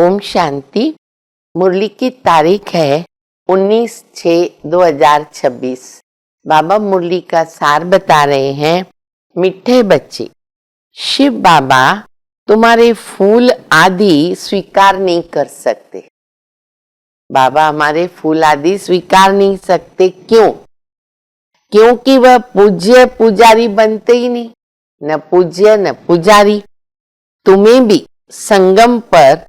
ओम शांति। मुरली की तारीख है 19/6/2026। बाबा मुरली का सार बता रहे हैं। मीठे बच्चे, शिव बाबा तुम्हारे फूल आदि स्वीकार नहीं कर सकते। बाबा हमारे फूल आदि स्वीकार नहीं सकते। क्यों? क्योंकि वह पूज्य पुजारी बनते ही नहीं, न पूज्य न पुजारी। तुम्हें भी संगम पर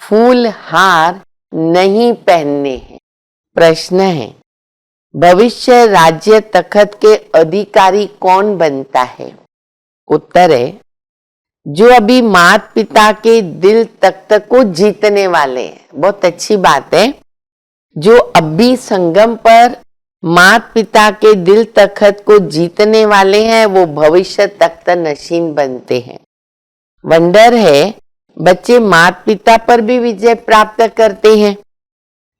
फूल हार नहीं पहनने हैं। प्रश्न है, भविष्य राज्य तखत के अधिकारी कौन बनता है? उत्तर है, जो अभी माता पिता के दिल तख्त को जीतने वाले हैं। बहुत अच्छी बात है। जो अभी संगम पर माता पिता के दिल तख्त को जीतने वाले हैं वो भविष्य तख्त नशीन बनते हैं। वंडर है, बच्चे माता पिता पर भी विजय प्राप्त करते हैं।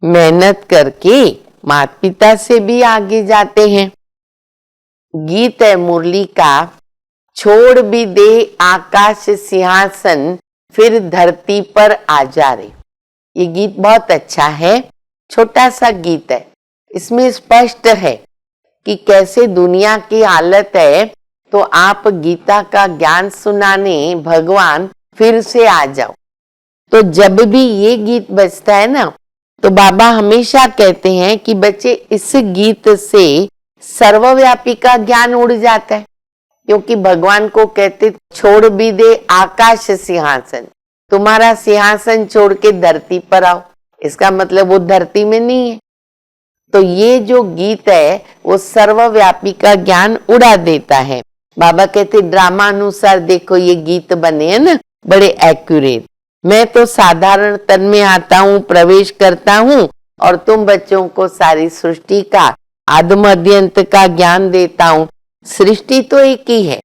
मेहनत करके माता पिता से भी आगे जाते हैं। गीत है मुरली का, छोड़ भी दे आकाश सिंहासन फिर धरती पर आ जा रे। ये गीत बहुत अच्छा है। छोटा सा गीत है। इसमें स्पष्ट है कि कैसे दुनिया की हालत है, तो आप गीता का ज्ञान सुनाने भगवान फिर से आ जाओ। तो जब भी ये गीत बजता है ना, तो बाबा हमेशा कहते हैं कि बच्चे इस गीत से सर्वव्यापी का ज्ञान उड़ जाता है। क्योंकि भगवान को कहते छोड़ भी दे आकाश सिंहासन, तुम्हारा सिंहासन छोड़ के धरती पर आओ। इसका मतलब वो धरती में नहीं है। तो ये जो गीत है वो सर्वव्यापी का ज्ञान उड़ा देता है। बाबा कहते ड्रामा अनुसार देखो ये गीत बने हैं ना, बड़े एक्यूरेट। मैं तो साधारण तन में आता हूँ, प्रवेश करता हूँ और तुम बच्चों को सारी सृष्टि का आदि मध्य अंत का ज्ञान देता हूँ। सृष्टि तो एक ही है,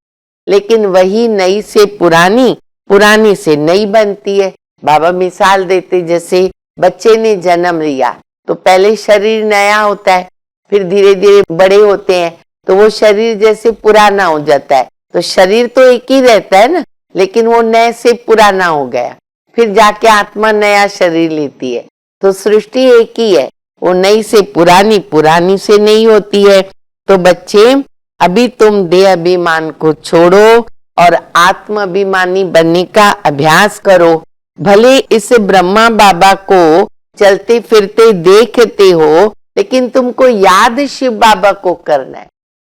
लेकिन वही नई से पुरानी, पुरानी से नई बनती है। बाबा मिसाल देते, जैसे बच्चे ने जन्म लिया तो पहले शरीर नया होता है, फिर धीरे धीरे बड़े होते हैं तो वो शरीर जैसे पुराना हो जाता है। तो शरीर तो एक ही रहता है ना, लेकिन वो नए से पुराना हो गया, फिर जाके आत्मा नया शरीर लेती है। तो सृष्टि एक ही है, वो नई से पुरानी, पुरानी से नई होती है। तो बच्चे अभी तुम देह अभिमान को छोड़ो और आत्म अभिमानी बनने का अभ्यास करो। भले इस ब्रह्मा बाबा को चलते फिरते देखते हो, लेकिन तुमको याद शिव बाबा को करना है।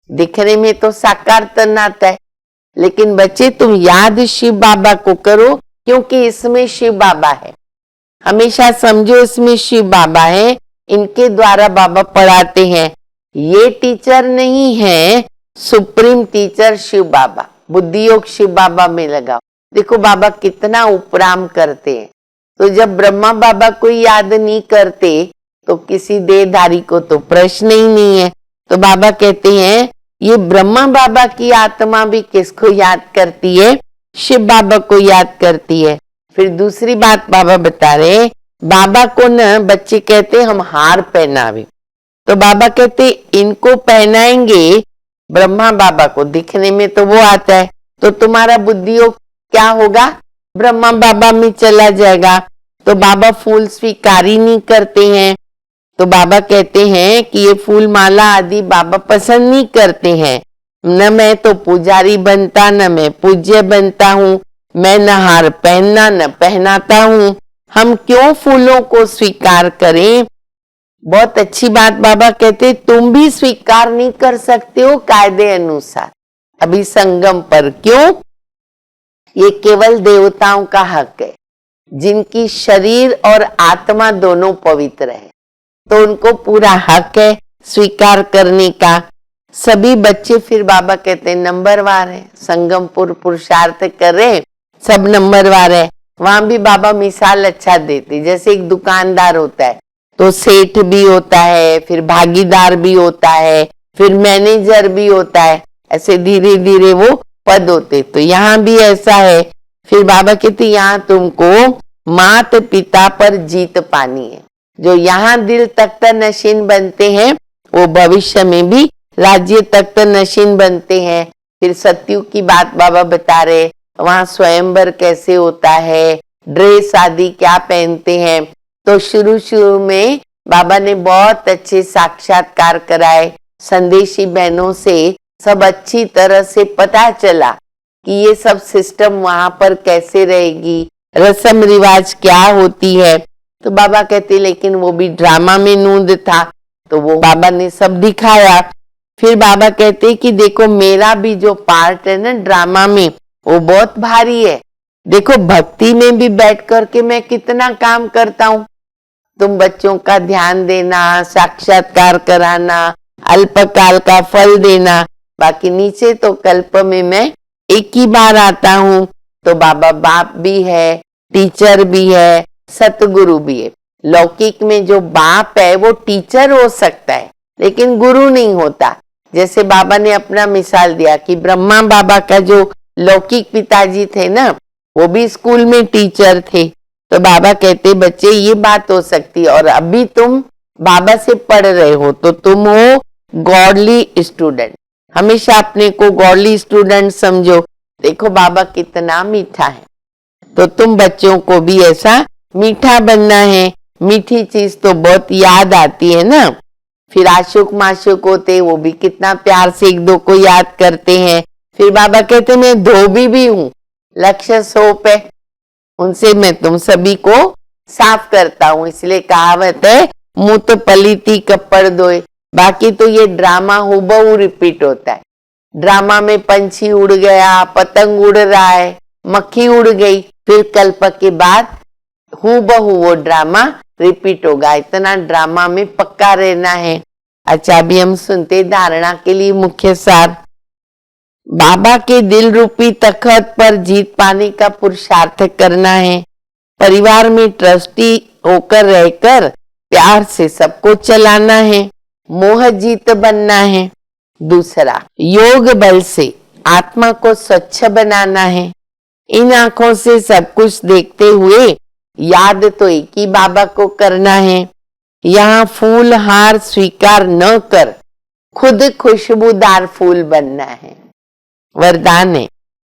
दिखने में तो साकार तन आता है, लेकिन बच्चे तुम याद शिव बाबा को करो, क्योंकि इसमें शिव बाबा है। हमेशा समझो इसमें शिव बाबा है, इनके द्वारा बाबा पढ़ाते हैं। ये टीचर नहीं है, सुप्रीम टीचर शिव बाबा। बुद्धि योग शिव बाबा में लगाओ। देखो बाबा कितना उपराम करते हैं। तो जब ब्रह्मा बाबा को याद नहीं करते तो किसी देहधारी को तो प्रश्न ही नहीं है। तो बाबा कहते हैं ये ब्रह्मा बाबा की आत्मा भी किसको याद करती है? शिव बाबा को याद करती है। फिर दूसरी बात बाबा बता रहे, बाबा को न बच्चे कहते हम हार पहनावे, तो बाबा कहते इनको पहनाएंगे ब्रह्मा बाबा को, दिखने में तो वो आता है, तो तुम्हारा बुद्धि योग क्या होगा? ब्रह्मा बाबा में चला जाएगा। तो बाबा फूल स्वीकार ही नहीं करते हैं। तो बाबा कहते हैं कि ये फूल माला आदि बाबा पसंद नहीं करते हैं। न मैं तो पुजारी बनता, न मैं पूज्य बनता हूँ, मैं न हार पहनना न पहनाता हूँ। हम क्यों फूलों को स्वीकार करें? बहुत अच्छी बात बाबा कहते तुम भी स्वीकार नहीं कर सकते हो कायदे अनुसार अभी संगम पर। क्यों? ये केवल देवताओं का हक है, जिनकी शरीर और आत्मा दोनों पवित्र है, तो उनको पूरा हक है स्वीकार करने का। सभी बच्चे फिर बाबा कहते हैं नंबरवार है, संगमपुर पुरुषार्थ कर रहे सब नंबरवार है। वहां भी बाबा मिसाल अच्छा देते, जैसे एक दुकानदार होता है तो सेठ भी होता है, फिर भागीदार भी होता है, फिर मैनेजर भी होता है, ऐसे धीरे धीरे वो पद होते। तो यहाँ भी ऐसा है। फिर बाबा कहते यहाँ तुमको माता पिता पर जीत पानी है। जो यहाँ दिल तख्त नशीन बनते हैं वो भविष्य में भी राज्य तख्त नशीन बनते हैं। फिर सत्युग की बात बाबा बता रहे, वहां स्वयंवर कैसे होता है, ड्रेस आदि क्या पहनते हैं। तो शुरू शुरू में बाबा ने बहुत अच्छे साक्षात्कार कराए, संदेशी बहनों से सब अच्छी तरह से पता चला कि ये सब सिस्टम वहां पर कैसे रहेगी, रस्म रिवाज क्या होती है। तो बाबा कहते लेकिन वो भी ड्रामा में नूंद था, तो वो बाबा ने सब दिखाया। फिर बाबा कहते कि देखो मेरा भी जो पार्ट है ना ड्रामा में, वो बहुत भारी है। देखो भक्ति में भी बैठ करके मैं कितना काम करता हूँ। तुम बच्चों का ध्यान देना, साक्षात्कार कराना, अल्पकाल का फल देना, बाकी नीचे तो कल्प में मैं एक ही बार आता हूँ। तो बाबा बाप भी है, टीचर भी है, सतगुरु भी है। लौकिक में जो बाप है वो टीचर हो सकता है लेकिन गुरु नहीं होता। जैसे बाबा ने अपना मिसाल दिया कि ब्रह्मा बाबा का जो लौकिक पिताजी थे ना, वो भी स्कूल में टीचर थे। तो बाबा कहते बच्चे ये बात हो सकती है, और अभी तुम बाबा से पढ़ रहे हो तो तुम हो गॉडली स्टूडेंट। हमेशा अपने को गॉडली स्टूडेंट समझो। देखो बाबा कितना मीठा है, तो तुम बच्चों को भी ऐसा मीठा बनना है। मीठी चीज तो बहुत याद आती है ना। फिर आशुक माशुक होते, वो भी कितना प्यार से एक दो को याद करते हैं। फिर बाबा कहते मैं धोबी भी हूँ, लक्ष्य सोप है, उनसे मैं तुम सभी को साफ करता हूँ। इसलिए कहावत है मुंह तो पलीती कपड़ धोए। बाकी तो ये ड्रामा हुबहू रिपीट होता है। ड्रामा में पंछी उड़ गया, पतंग उड़ रहा है, मक्खी उड़ गई, फिर कल्प के बाद हुबहू वो ड्रामा रिपीट होगा। इतना ड्रामा में पक्का रहना है। अच्छा अभी हम सुनते धारणा के लिए मुख्य सार। बाबा के दिल रूपी तखत पर जीत पाने का पुरुषार्थ करना है। परिवार में ट्रस्टी होकर रहकर प्यार से सबको चलाना है, मोह जीत बनना है। दूसरा, योग बल से आत्मा को स्वच्छ बनाना है। इन आंखों से सब कुछ देखते हुए याद तो एक ही बाबा को करना है। यहाँ फूल हार स्वीकार न कर खुद खुशबूदार फूल बनना है। वरदान है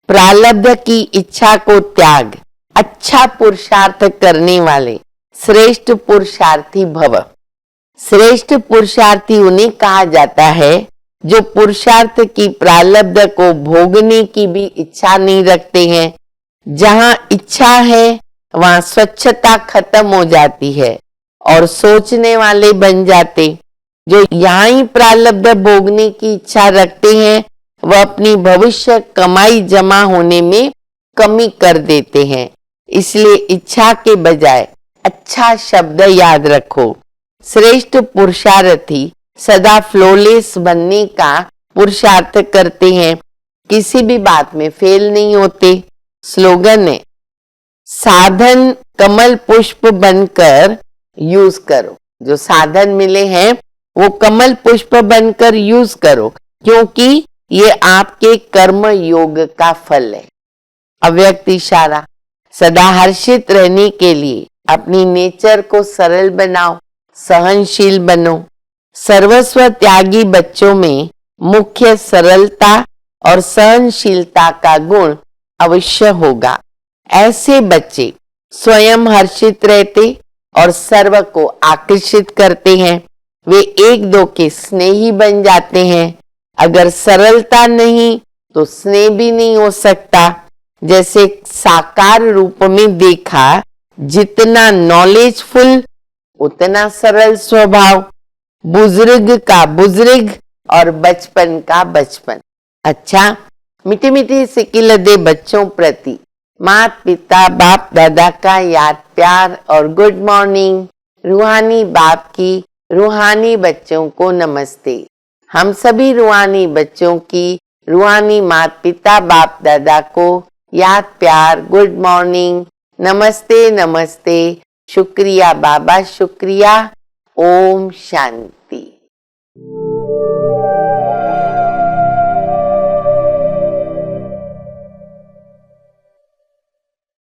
प्रारब्ध की इच्छा को त्याग, अच्छा पुरुषार्थ करने वाले श्रेष्ठ पुरुषार्थी भव। श्रेष्ठ पुरुषार्थी उन्हें कहा जाता है जो पुरुषार्थ की प्रारब्ध को भोगने की भी इच्छा नहीं रखते हैं। जहां इच्छा है वहां स्वच्छता खत्म हो जाती है और सोचने वाले बन जाते। जो यहाँ ही प्रारब्ध भोगने की इच्छा रखते हैं वह अपनी भविष्य कमाई जमा होने में कमी कर देते हैं। इसलिए इच्छा के बजाय अच्छा शब्द याद रखो। श्रेष्ठ पुरुषार्थी सदा फ्लोलेस बनने का पुरुषार्थ करते हैं, किसी भी बात में फेल नहीं होते। स्लोगन है साधन कमल पुष्प बनकर यूज करो। जो साधन मिले हैं वो कमल पुष्प बनकर यूज करो, क्योंकि ये आपके कर्म योग का फल है। अव्यक्त इशारा, सदा हर्षित रहने के लिए अपनी नेचर को सरल बनाओ, सहनशील बनो। सर्वस्व त्यागी बच्चों में मुख्य सरलता और सहनशीलता का गुण अवश्य होगा। ऐसे बच्चे स्वयं हर्षित रहते और सर्व को आकर्षित करते हैं। वे एक दो के स्नेही बन जाते हैं। अगर सरलता नहीं तो स्नेह भी नहीं हो सकता। जैसे साकार रूप में देखा, जितना नॉलेजफुल उतना सरल स्वभाव, बुजुर्ग का बुजुर्ग और बचपन का बचपन। अच्छा, मीठी मीठी सिकिल दे बच्चों प्रति माता पिता बाप दादा का याद प्यार और गुड मॉर्निंग। रूहानी बाप की रूहानी बच्चों को नमस्ते। हम सभी रूहानी बच्चों की रूहानी माता पिता बाप दादा को याद प्यार गुड मॉर्निंग, नमस्ते नमस्ते, शुक्रिया बाबा शुक्रिया। ओम शांति।